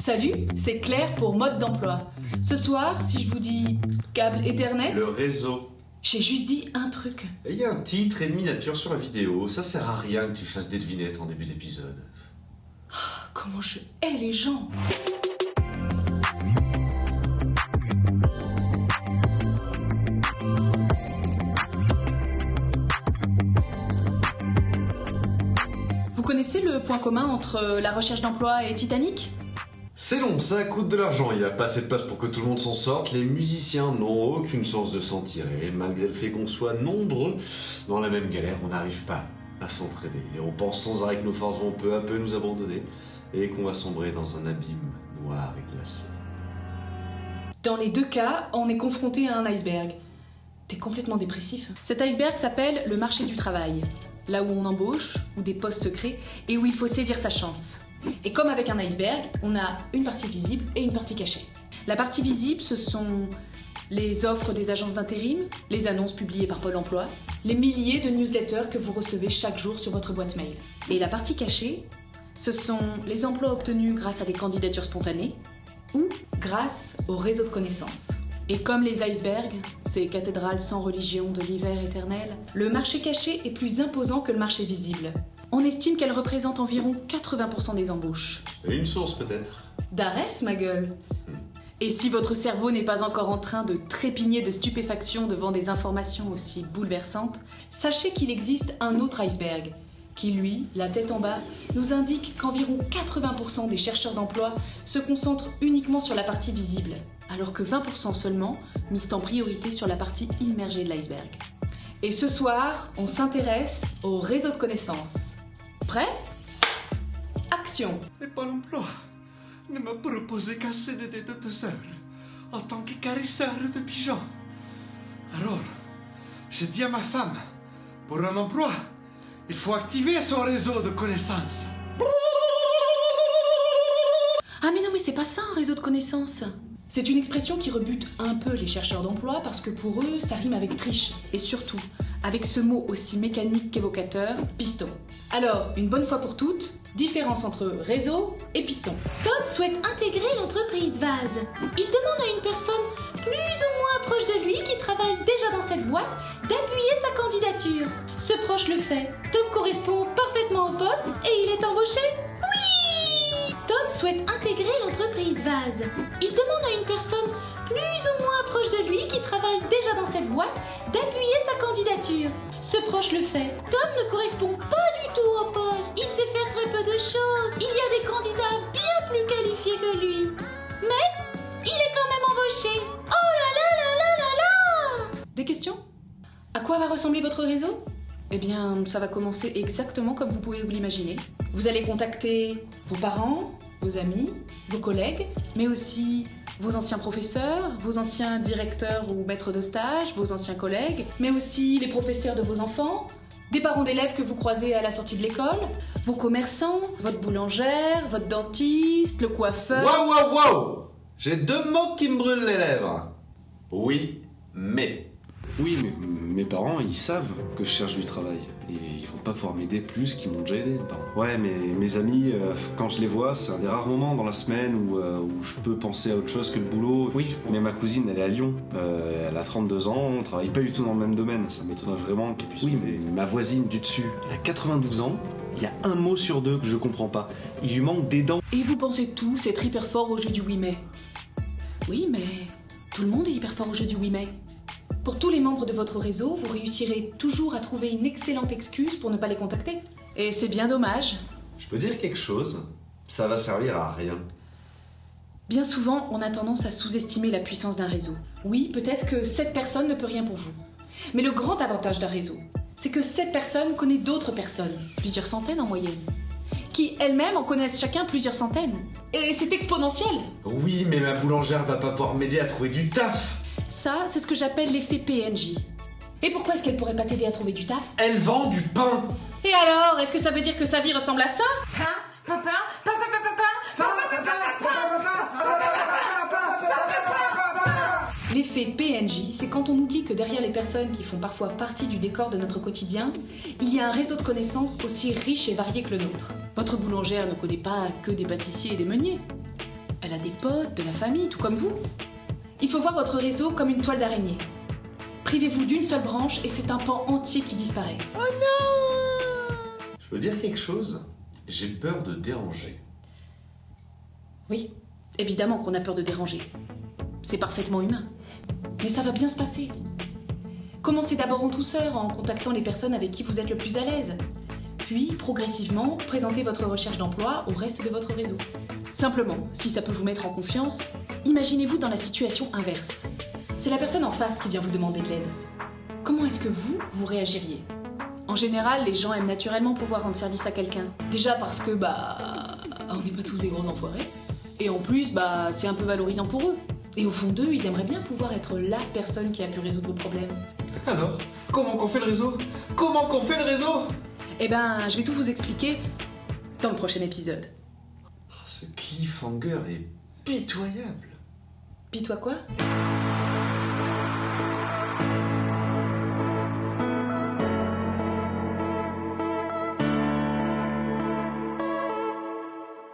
Salut, c'est Claire pour Mode d'emploi. Ce soir, si je vous dis câble Ethernet... Le réseau. J'ai juste dit un truc. Il y a un titre et une miniature sur la vidéo. Ça sert à rien que tu fasses des devinettes en début d'épisode. Oh, comment je hais les gens. Vous connaissez le point commun entre la recherche d'emploi et Titanic ? C'est long, ça coûte de l'argent, il n'y a pas assez de place pour que tout le monde s'en sorte, les musiciens n'ont aucune chance de s'en tirer, malgré le fait qu'on soit nombreux dans la même galère, on n'arrive pas à s'entraider, et on pense sans arrêt que nos forces vont peu à peu nous abandonner, et qu'on va sombrer dans un abîme noir et glacé. Dans les deux cas, on est confronté à un iceberg. T'es complètement dépressif. Cet iceberg s'appelle le marché du travail, là où on embauche, où des postes se créent, et où il faut saisir sa chance. Et comme avec un iceberg, on a une partie visible et une partie cachée. La partie visible, ce sont les offres des agences d'intérim, les annonces publiées par Pôle emploi, les milliers de newsletters que vous recevez chaque jour sur votre boîte mail. Et la partie cachée, ce sont les emplois obtenus grâce à des candidatures spontanées ou grâce au réseau de connaissances. Et comme les icebergs, ces cathédrales sans religion de l'hiver éternel, le marché caché est plus imposant que le marché visible. On estime qu'elle représente environ 80% des embauches. Et une source peut-être. D'Arès, ma gueule. Et si votre cerveau n'est pas encore en train de trépigner de stupéfaction devant des informations aussi bouleversantes, sachez qu'il existe un autre iceberg, qui lui, la tête en bas, nous indique qu'environ 80% des chercheurs d'emploi se concentrent uniquement sur la partie visible, alors que 20% seulement misent en priorité sur la partie immergée de l'iceberg. Et ce soir, on s'intéresse au réseau de connaissances. Prêt ? Action ! Et Pôle emploi ne m'a proposé qu'un CDD de 2 heures en tant que caresseur de pigeons. Alors, j'ai dit à ma femme, pour un emploi, il faut activer son réseau de connaissances. Ah mais non, mais c'est pas ça un réseau de connaissances. C'est une expression qui rebute un peu les chercheurs d'emploi parce que pour eux, ça rime avec triche. Et surtout, avec ce mot aussi mécanique qu'évocateur, piston. Alors, une bonne fois pour toutes, différence entre réseau et piston. Tom souhaite intégrer l'entreprise Vase. Il demande à une personne plus ou moins proche de lui qui travaille déjà dans cette boîte d'appuyer sa candidature. Ce proche le fait. Tom correspond parfaitement au poste et il est embauché. Oui ! Tom souhaite intégrer l'entreprise Vase. Il demande à une personne plus ou moins proche de lui qui travaille déjà dans cette boîte d'appuyer sa candidature. Ce proche le fait. Tom ne correspond pas du tout au poste. Il sait faire très peu de choses. Il y a des candidats bien plus qualifiés que lui. Mais il est quand même embauché. Oh là là là là là là! Des questions ? À quoi va ressembler votre réseau ? Eh bien, ça va commencer exactement comme vous pouvez vous l'imaginer. Vous allez contacter vos parents, vos amis, vos collègues, mais aussi vos anciens professeurs, vos anciens directeurs ou maîtres de stage, vos anciens collègues, mais aussi les professeurs de vos enfants, des parents d'élèves que vous croisez à la sortie de l'école, vos commerçants, votre boulangère, votre dentiste, le coiffeur... Wow J'ai 2 mots qui me brûlent les lèvres. Oui, mais... Oui, mais mes parents, ils savent que je cherche du travail. Et ils vont pas pouvoir m'aider plus qu'ils m'ont déjà aidé, mes parents. Ouais, mais mes amis, quand je les vois, c'est un des rares moments dans la semaine où je peux penser à autre chose que le boulot. Oui, mais ma cousine, elle est à Lyon. Elle a 32 ans, on travaille pas du tout dans le même domaine. Ça m'étonnerait vraiment qu'elle puisse... Oui, mais ma voisine du dessus, elle a 92 ans. Il y a un mot sur 2 que je comprends pas. Il lui manque des dents. Et vous pensez tous être hyper fort au jeu du oui mais. Oui, mais tout le monde est hyper fort au jeu du oui mais. Pour tous les membres de votre réseau, vous réussirez toujours à trouver une excellente excuse pour ne pas les contacter. Et c'est bien dommage. Je peux dire quelque chose ? Ça va servir à rien. Bien souvent, on a tendance à sous-estimer la puissance d'un réseau. Oui, peut-être que cette personne ne peut rien pour vous. Mais le grand avantage d'un réseau, c'est que cette personne connaît d'autres personnes, plusieurs centaines en moyenne, qui elles-mêmes en connaissent chacun plusieurs centaines. Et c'est exponentiel. Oui, mais ma boulangère va pas pouvoir m'aider à trouver du taf. Ça, c'est ce que j'appelle l'effet PNJ. Et pourquoi est-ce qu'elle pourrait pas t'aider à trouver du taf ? Elle vend du pain. Et alors, est-ce que ça veut dire que sa vie ressemble à ça ? L'effet PNJ, c'est quand on oublie que derrière les personnes qui font parfois partie du décor de notre quotidien, il y a un réseau de connaissances aussi riche et varié que le nôtre. Votre boulangère ne connaît pas que des pâtissiers et des meuniers. elle a des potes, de la famille, tout comme vous. Il faut voir votre réseau comme une toile d'araignée. Privez-vous d'une seule branche et c'est un pan entier qui disparaît. Oh non! Je veux dire quelque chose? J'ai peur de déranger. Oui, évidemment qu'on a peur de déranger. C'est parfaitement humain. Mais ça va bien se passer. Commencez d'abord en douceur, en contactant les personnes avec qui vous êtes le plus à l'aise. Puis, progressivement, présentez votre recherche d'emploi au reste de votre réseau. Simplement, si ça peut vous mettre en confiance, imaginez-vous dans la situation inverse. C'est la personne en face qui vient vous demander de l'aide. Comment est-ce que vous réagiriez? En général, les gens aiment naturellement pouvoir rendre service à quelqu'un. Déjà parce que, on n'est pas tous des gros enfoirés. Et en plus, c'est un peu valorisant pour eux. Et au fond d'eux, ils aimeraient bien pouvoir être la personne qui a pu résoudre vos problèmes. Alors, comment qu'on fait le réseau? Comment qu'on fait le réseau? Eh ben, je vais tout vous expliquer dans le prochain épisode. Ce cliffhanger est pitoyable. Pis toi quoi?